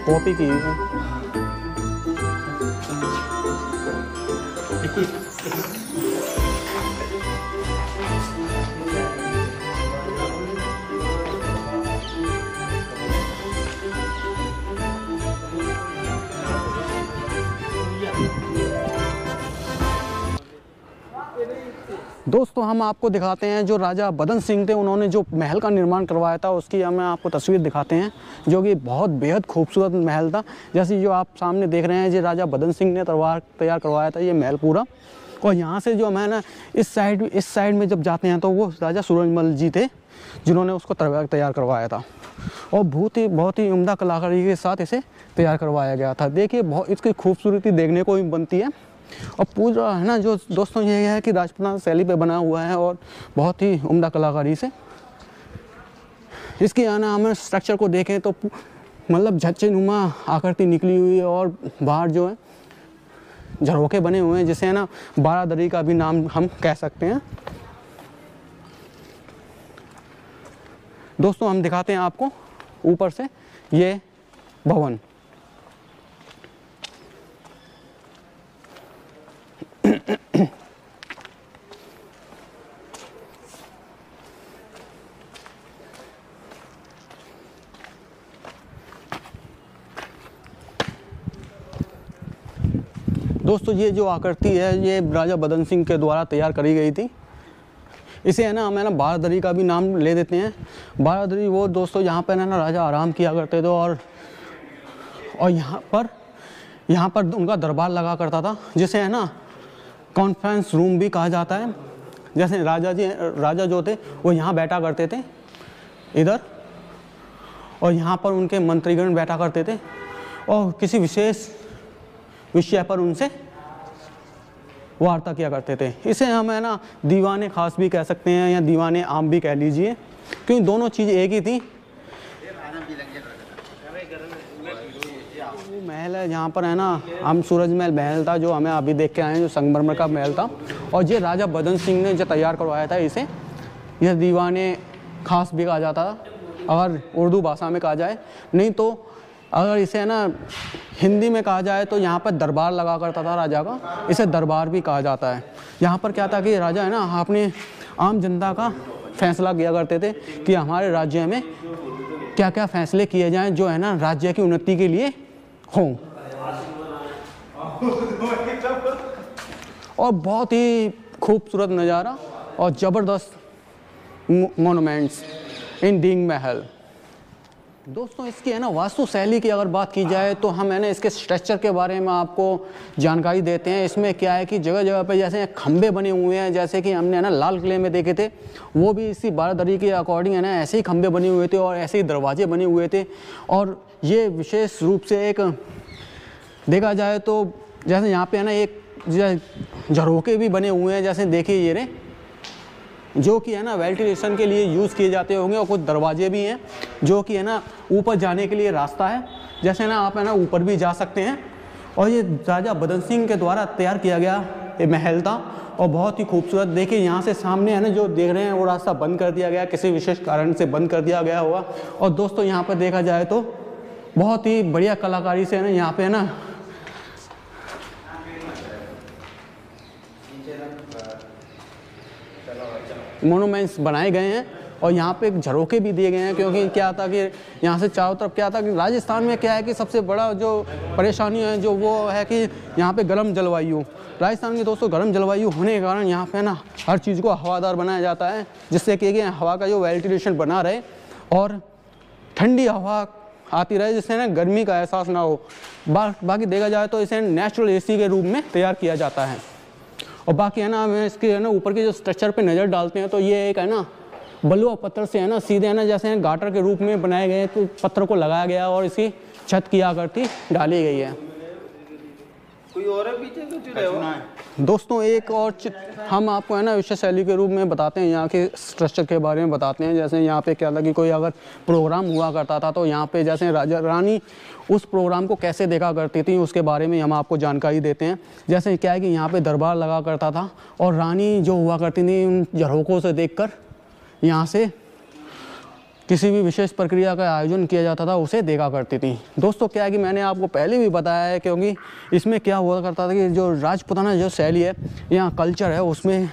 Copy की है। दोस्तों हम आपको दिखाते हैं जो राजा बदन सिंह थे, उन्होंने जो महल का निर्माण करवाया था उसकी हमें आपको तस्वीर दिखाते हैं, जो कि बहुत बेहद खूबसूरत महल था। जैसे जो आप सामने देख रहे हैं, ये राजा बदन सिंह ने तैयार करवाया था ये महल पूरा। और यहाँ से जो हमें ना इस साइड में जब जाते हैं तो वो राजा सूरजमल जी थे जिन्होंने उसको तैयार करवाया था। और बहुत ही उम्दा कलाकारी के साथ इसे तैयार करवाया गया था। देखिए बहुत इसकी खूबसूरती देखने को भी बनती है। और पूरा है ना जो दोस्तों ये है कि राजपूताना शैली पे बना हुआ है और बहुत ही उम्दा कलाकारी से इसकी है ना हमें स्ट्रक्चर को देखें तो मतलब झच्चे-नुमा आकृति निकली हुई है और बाहर जो है झरोखे बने हुए हैं, जिसे है ना बारादरी का भी नाम हम कह सकते हैं। दोस्तों हम दिखाते हैं आपको ऊपर से ये भवन। दोस्तों ये जो आकृति है ये राजा बदन सिंह के द्वारा तैयार करी गई थी। इसे है ना हम है ना बारादरी का भी नाम ले देते हैं। बारादरी वो दोस्तों यहाँ पे ना राजा आराम किया करते थे और यहाँ पर उनका दरबार लगा करता था, जिसे है ना कॉन्फ्रेंस रूम भी कहा जाता है। जैसे राजा जो थे वो यहाँ बैठा करते थे इधर, और यहाँ पर उनके मंत्रीगण बैठा करते थे और किसी विशेष विषय पर उनसे वार्ता किया करते थे। इसे हम है ना दीवाने खास भी कह सकते हैं या दीवाने आम भी कह लीजिए, क्योंकि दोनों चीज़ एक ही थी। वो महल है जहाँ पर है ना हम सूरजमहल महल था जो हमें अभी देख के आए हैं, जो संगमरमर का महल था। और ये राजा बदन सिंह ने जो तैयार करवाया था इसे, यह दीवाने खास भी कहा जाता था अगर उर्दू भाषा में कहा जाए। नहीं तो अगर इसे है ना हिंदी में कहा जाए तो यहाँ पर दरबार लगा करता था राजा का, इसे दरबार भी कहा जाता है। यहाँ पर क्या था कि राजा है ना अपने आम जनता का फैसला किया करते थे कि हमारे राज्य में क्या क्या फैसले किए जाएं जो है ना राज्य की उन्नति के लिए हों। और बहुत ही खूबसूरत नज़ारा और ज़बरदस्त मोनूमेंट्स इन डींग महल। दोस्तों इसकी है ना वास्तु शैली की अगर बात की जाए तो हम है ना इसके स्ट्रक्चर के बारे में आपको जानकारी देते हैं। इसमें क्या है कि जगह जगह पे जैसे खंबे बने हुए हैं, जैसे कि हमने है ना लाल किले में देखे थे, वो भी इसी बारादरी के अकॉर्डिंग है ना ऐसे ही खंबे बने हुए थे और ऐसे ही दरवाजे बने हुए थे। और ये विशेष रूप से एक देखा जाए तो जैसे यहाँ पे है ना एक झरोखे भी बने हुए हैं, जैसे देखिए ये रे, जो कि है ना वेंटिलेशन के लिए यूज़ किए जाते होंगे। और कुछ दरवाजे भी हैं जो कि है ना ऊपर जाने के लिए रास्ता है, जैसे ना आप है ना ऊपर भी जा सकते हैं। और ये राजा बदन सिंह के द्वारा तैयार किया गया ये महल था और बहुत ही खूबसूरत। देखिए यहाँ से सामने है ना जो देख रहे हैं वो रास्ता बंद कर दिया गया, किसी विशेष कारण से बंद कर दिया गया होगा। और दोस्तों यहाँ पर देखा जाए तो बहुत ही बढ़िया कलाकारी से है ना यहाँ पे है ना मोनूमेंट्स बनाए गए हैं। और यहाँ पे झरोखे भी दिए गए हैं, क्योंकि क्या था कि यहाँ से चारों तरफ क्या था कि राजस्थान में क्या है कि सबसे बड़ा जो परेशानी है जो वो है कि यहाँ पे गर्म जलवायु। राजस्थान की दोस्तों गर्म जलवायु होने के कारण यहाँ पे ना हर चीज़ को हवादार बनाया जाता है, जिससे कि हवा का जो वेंटिलेशन बना रहे और ठंडी हवा आती रहे, जिससे ना गर्मी का एहसास ना हो। बाकी देखा जाए तो इसे नेचुरल एसी के रूप में तैयार किया जाता है। और बाकी है ना हमें इसके है ना ऊपर के जो स्ट्रक्चर पे नज़र डालते हैं तो ये एक है ना बलुआ पत्थर से है ना सीधे है ना जैसे गाटर के रूप में बनाए गए तो पत्थर को लगाया गया और इसकी छत की आकृति डाली गई है। कोई और है पीछे कुछ दोस्तों एक और हम आपको है ना विशेष शैली के रूप में बताते हैं, यहाँ के स्ट्रक्चर के बारे में बताते हैं। जैसे यहाँ पे क्या था कि कोई अगर प्रोग्राम हुआ करता था तो यहाँ पे जैसे राजा रानी उस प्रोग्राम को कैसे देखा करती थी उसके बारे में हम आपको जानकारी देते हैं। जैसे क्या है कि यहाँ पे दरबार लगा करता था और रानी जो हुआ करती थी उन झरोखों से देखकर यहाँ से किसी भी विशेष प्रक्रिया का आयोजन किया जाता था उसे देखा करती थी। दोस्तों क्या है कि मैंने आपको पहले भी बताया है, क्योंकि इसमें क्या हुआ करता था कि जो राजपूताना जो शैली है, यहाँ कल्चर है, उसमें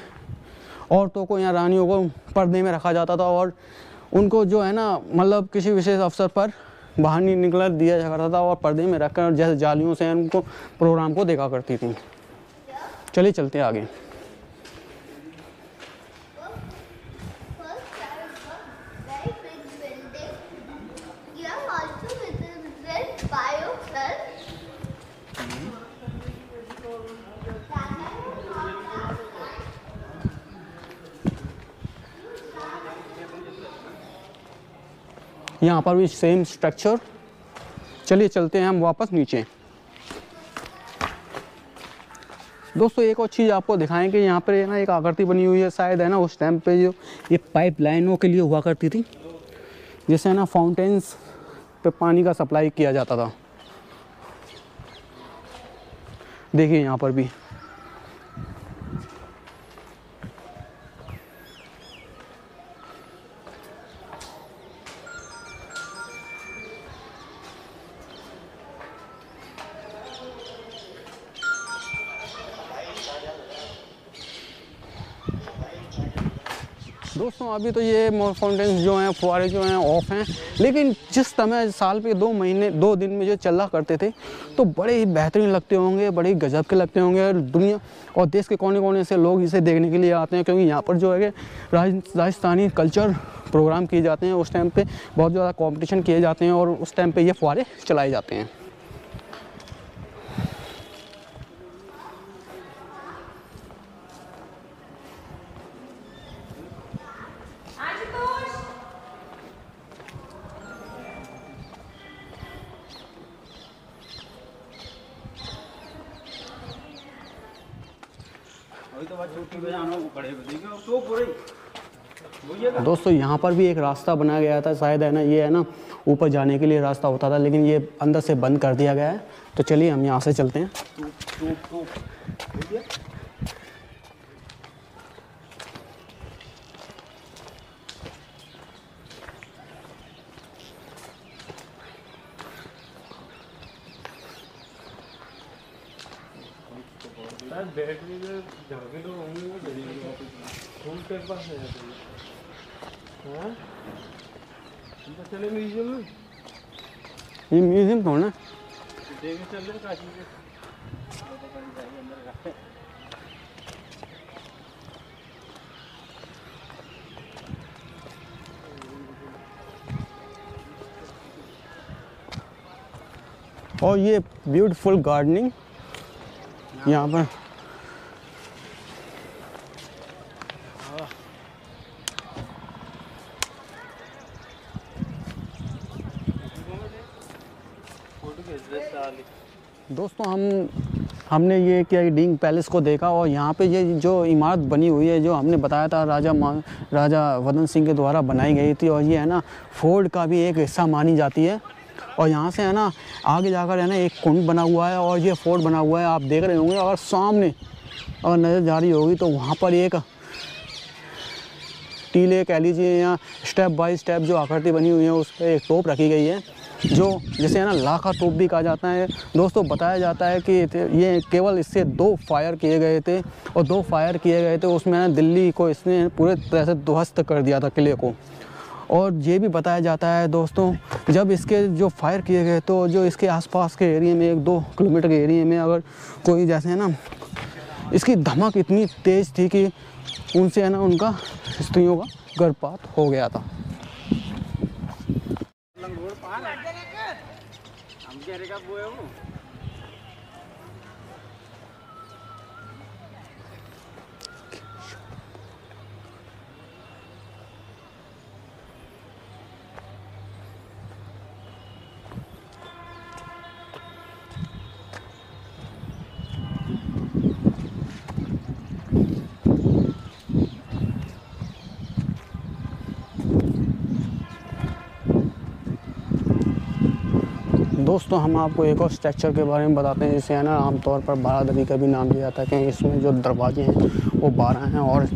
औरतों को, यहाँ रानियों को पर्दे में रखा जाता था और उनको जो है ना मतलब किसी विशेष अवसर पर बाहर नहीं निकलने दिया करता था और पर्दे में रखकर जैसे जालियों से उनको प्रोग्राम को देखा करती थी। चलिए चलते हैं आगे। यहाँ पर भी सेम स्ट्रक्चर। चलिए चलते हैं हम वापस नीचे। दोस्तों एक और चीज़ आपको दिखाएं कि यहाँ पर ना एक आकृति बनी हुई है, शायद है ना उस टाइम पे जो ये पाइप लाइनों के लिए हुआ करती थी, जिससे है ना फाउंटेन्स पे पानी का सप्लाई किया जाता था। देखिए यहाँ पर भी दोस्तों अभी तो ये फाउंटेन्स जो हैं, फुहारे जो हैं ऑफ हैं, लेकिन जिस समय साल पे 2 दिन में जो चला करते थे तो बड़े ही बेहतरीन लगते होंगे, बड़े ही गजब के लगते होंगे। और दुनिया और देश के कोने कोने से लोग इसे देखने के लिए आते हैं, क्योंकि यहाँ पर जो है राजस्थानी कल्चर प्रोग्राम किए जाते हैं। उस टाइम पे बहुत ज़्यादा कॉम्पिटिशन किए जाते हैं और उस टाइम पर ये फुहारे चलाए जाते हैं। दोस्तों यहाँ पर भी एक रास्ता बनाया गया था, शायद है ना ये है ना ऊपर जाने के लिए रास्ता होता था, लेकिन ये अंदर से बंद कर दिया गया है। तो चलिए हम यहाँ से चलते हैं। बैटरी में झाके लोग होंगे वो के पास है। हाँ चले म्यूजियम में, ये म्यूजियम कौन है? देखे चल रहे काशी के और ये ब्यूटीफुल गार्डनिंग यहाँ पर। दोस्तों हमने ये क्या डींग पैलेस को देखा और यहाँ पे ये जो इमारत बनी हुई है, जो हमने बताया था राजा वदन सिंह के द्वारा बनाई गई थी, और ये है ना फोर्ट का भी एक हिस्सा मानी जाती है। और यहाँ से है ना आगे जाकर है ना एक कुंड बना हुआ है और ये फोर्ट बना हुआ है, आप देख रहे होंगे। अगर सामने अगर नज़र जा रही होगी तो वहाँ पर एक टीले कह लीजिए या स्टेप बाय स्टेप जो आकृति बनी हुई है उस पर एक तोप रखी गई है, जो जिसे है ना लाखा तोप भी कहा जाता है। दोस्तों बताया जाता है कि ये केवल इससे 2 फायर किए गए थे, और 2 फायर किए गए थे उसमें ना दिल्ली को इसने पूरे तरह से ध्वस्त कर दिया था, किले को। और ये भी बताया जाता है दोस्तों, जब इसके जो फायर किए गए तो जो इसके आसपास के एरिया में 1-2 किलोमीटर के एरिया में अगर कोई जैसे है ना इसकी धमक इतनी तेज़ थी कि उनसे है ना उनका स्त्रियों का गर्भपात हो गया था। दोस्तों हम आपको एक और स्ट्रक्चर के बारे में बताते हैं, जिसे है ना आमतौर पर बारादरी का भी नाम दिया जाता है, कि इसमें जो दरवाजे हैं वो 12 हैं और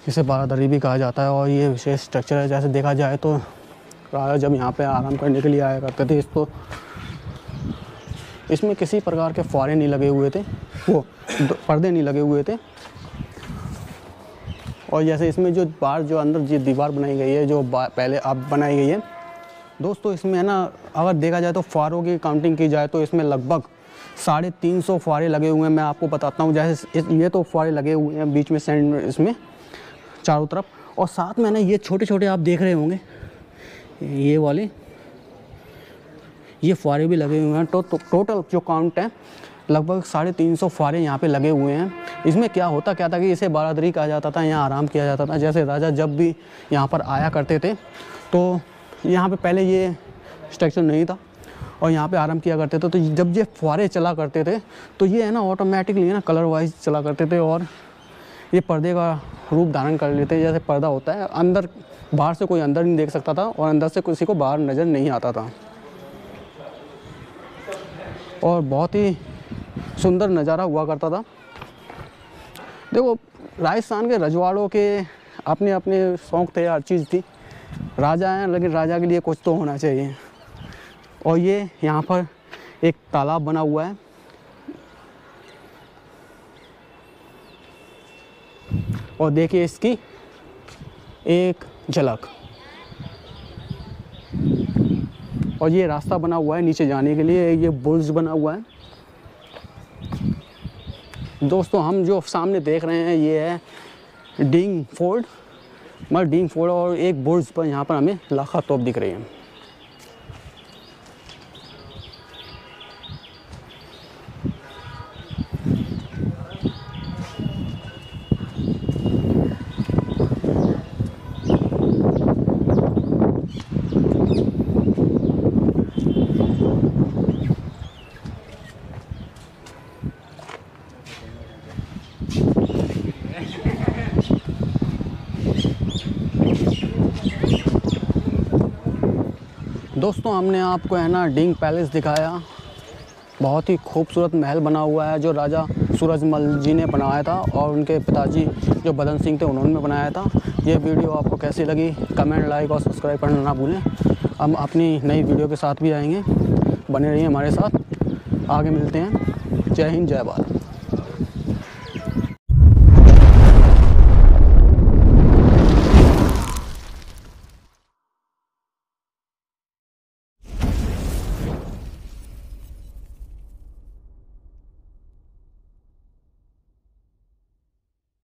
इसे बारादरी भी कहा जाता है। और ये विशेष स्ट्रक्चर है। जैसे देखा जाए तो राजा जब यहाँ पे आराम करने के लिए आया करते थे, इसमें किसी प्रकार के फुहारे नहीं लगे हुए थे, वो पर्दे नहीं लगे हुए थे। और जैसे इसमें जो बाहर जो अंदर जो दीवार बनाई गई है, जो पहले अब बनाई गई है दोस्तों, इसमें है ना, अगर देखा जाए तो फुहारों की काउंटिंग की जाए तो इसमें लगभग 350 फुहारे लगे हुए हैं। मैं आपको बताता हूँ, जैसे ये तो फुहारे लगे हुए हैं बीच में सेंटर इसमें चारों तरफ, और साथ में ना ये छोटे छोटे आप देख रहे होंगे ये वाले, ये फुहारे भी लगे हुए हैं। टोटल जो काउंट है लगभग 350 फुहारे यहाँ पे लगे हुए हैं। इसमें क्या था कि इसे बारादरी कहा जाता था, यहाँ आराम किया जाता था। जैसे राजा जब भी यहाँ पर आया करते थे तो यहाँ पे पहले ये स्ट्रक्चर नहीं था और यहाँ पे आराम किया करते थे। तो जब ये फुहारे चला करते थे तो ये है ना ऑटोमेटिकली ना कलर वाइज चला करते थे और ये पर्दे का रूप धारण कर लेते। जैसे पर्दा होता है अंदर, बाहर से कोई अंदर नहीं देख सकता था और अंदर से किसी को बाहर नज़र नहीं आता था। और बहुत ही सुंदर नज़ारा हुआ करता था। देखो राजस्थान के रजवाड़ों के अपने अपने शौक़ थे, हर चीज़ थी। राजा हैं लेकिन राजा के लिए कुछ तो होना चाहिए। और ये यहाँ पर एक तालाब बना हुआ है और देखिए इसकी एक झलक। और ये रास्ता बना हुआ है नीचे जाने के लिए, ये बुर्ज बना हुआ है। दोस्तों हम जो सामने देख रहे हैं ये है डींग फोर्ट, डींग फोर्ट, और एक बुर्ज पर यहाँ पर हमें लाखा तोप दिख रही है। दोस्तों हमने आपको है ना डींग पैलेस दिखाया। बहुत ही खूबसूरत महल बना हुआ है जो राजा सूरजमल जी ने बनाया था और उनके पिताजी जो बदन सिंह थे उन्होंने बनाया था। ये वीडियो आपको कैसी लगी कमेंट, लाइक और सब्सक्राइब करना ना भूलें। हम अपनी नई वीडियो के साथ भी आएंगे, बने रहिए हमारे साथ। आगे मिलते हैं। जय हिंद, जय भारत।